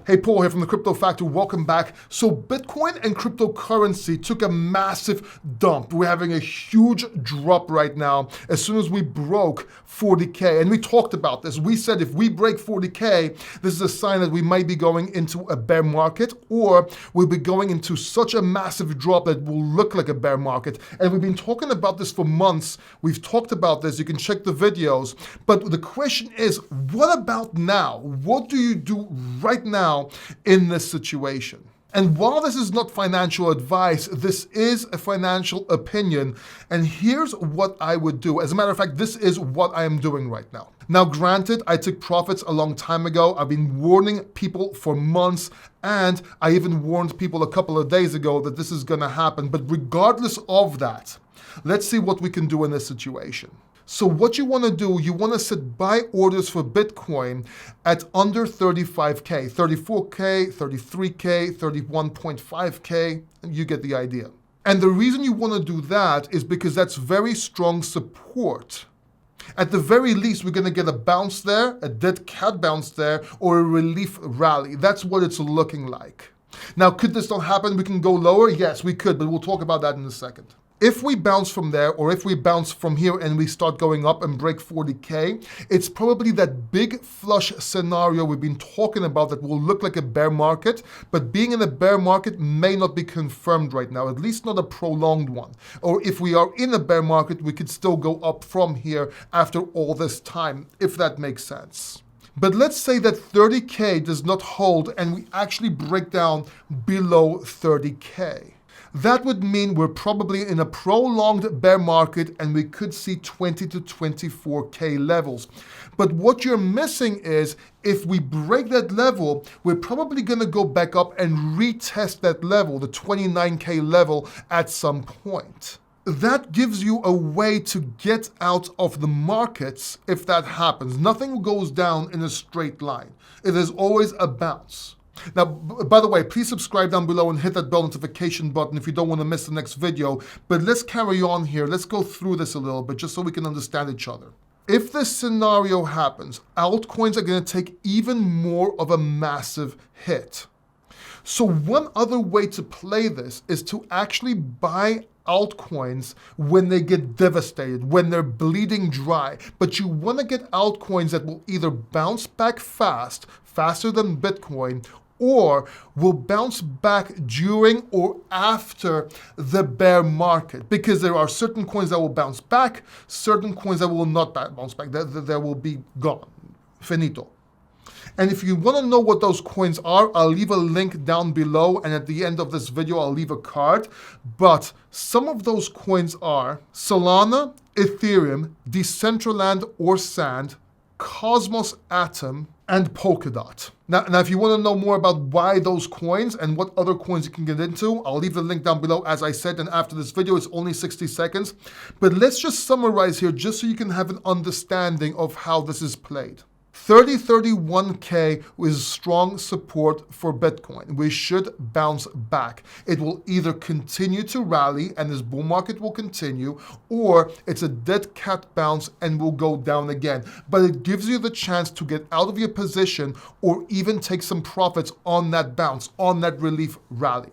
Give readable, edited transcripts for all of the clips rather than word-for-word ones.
Hey, Paul here from the Crypto Factory. Welcome back. So Bitcoin and cryptocurrency took a massive dump. We're having a huge drop right now as soon as we broke 40K. And we talked about this. We said if we break 40K, this is a sign that we might be going into a bear market, or we'll be going into such a massive drop that will look like a bear market. And we've been talking about this for months. We've talked about this. You can check the videos. But the question is, what about now? What do you do right now in this situation? And while this is not financial advice, this is a financial opinion. And here's what I would do. As a matter of fact, this is what I am doing right now. Now, granted, I took profits a long time ago. I've been warning people for months, and I even warned people a couple of days ago that this is going to happen. But regardless of that, let's see what we can do in this situation. So what you want to do, you want to set buy orders for Bitcoin at under 35K, 34K, 33K, 31.5K, you get the idea. And the reason you want to do that is because that's very strong support. At the very least, we're going to get a bounce there, a dead cat bounce there, or a relief rally. That's what it's looking like. Now, could this not happen? We can go lower? Yes, we could, but we'll talk about that in a second. If we bounce from there, or if we bounce from here and we start going up and break 40K, it's probably that big flush scenario we've been talking about that will look like a bear market, but being in a bear market may not be confirmed right now, at least not a prolonged one. Or if we are in a bear market, we could still go up from here after all this time, if that makes sense. But let's say that 30K does not hold and we actually break down below 30K. That would mean we're probably in a prolonged bear market and we could see 20 to 24K levels. But what you're missing is if we break that level, we're probably going to go back up and retest that level, the 29K level at some point. That gives you a way to get out of the markets if that happens. Nothing goes down in a straight line. It is always a bounce. Now, by the way, please subscribe down below and hit that bell notification button if you don't want to miss the next video. But let's carry on here. Let's go through this a little bit just so we can understand each other. If this scenario happens, altcoins are going to take even more of a massive hit. So one other way to play this is to actually buy altcoins when they get devastated, when they're bleeding dry. But you want to get altcoins that will either bounce back faster than Bitcoin, or will bounce back during or after the bear market. Because there are certain coins that will bounce back, certain coins that will not bounce back, that will be gone, finito. And if you want to know what those coins are, I'll leave a link down below, and at the end of this video, I'll leave a card. But some of those coins are Solana, Ethereum, Decentraland or Sand, Cosmos Atom, and Polkadot. Now, if you want to know more about why those coins and what other coins you can get into, I'll leave the link down below, as I said, and after this video, it's only 60 seconds. But let's just summarize here, just so you can have an understanding of how this is played. 31K is strong support for Bitcoin. We should bounce back. It will either continue to rally and this bull market will continue, or it's a dead cat bounce and will go down again. But it gives you the chance to get out of your position or even take some profits on that bounce, on that relief rally.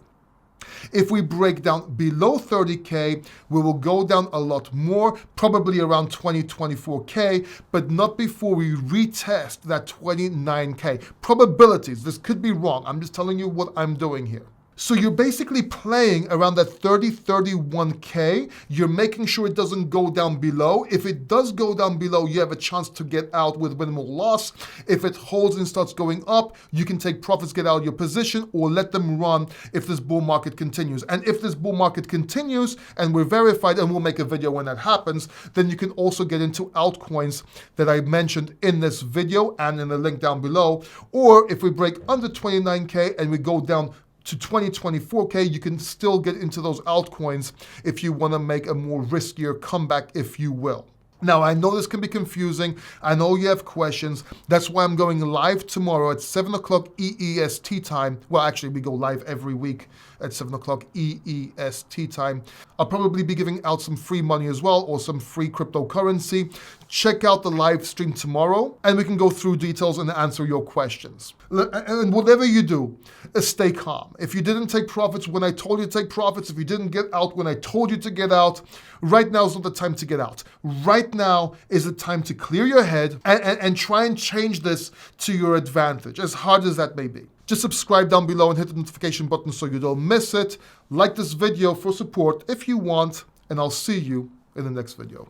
If we break down below 30K, we will go down a lot more, probably around 20, 24K, but not before we retest that 29K. Probabilities, this could be wrong. I'm just telling you what I'm doing here. So you're basically playing around that 30, 31K. You're making sure it doesn't go down below. If it does go down below, you have a chance to get out with minimal loss. If it holds and starts going up, you can take profits, get out of your position, or let them run if this bull market continues. And if this bull market continues and we're verified, and we'll make a video when that happens, then you can also get into altcoins that I mentioned in this video and in the link down below. Or if we break under 29K and we go down to 20, 24K, you can still get into those altcoins if you want to make a more riskier comeback, if you will. Now, I know this can be confusing. I know you have questions. That's why I'm going live tomorrow at 7 o'clock EEST time. Well, actually, we go live every week at 7 o'clock EEST time. I'll probably be giving out some free money as well, or some free cryptocurrency. Check out the live stream tomorrow, and we can go through details and answer your questions. And whatever you do, stay calm. If you didn't take profits when I told you to take profits, if you didn't get out when I told you to get out, right now is not the time to get out. Right now is the time to clear your head and try and change this to your advantage, as hard as that may be. Just subscribe down below and hit the notification button so you don't miss it. Like this video for support if you want, and I'll see you in the next video.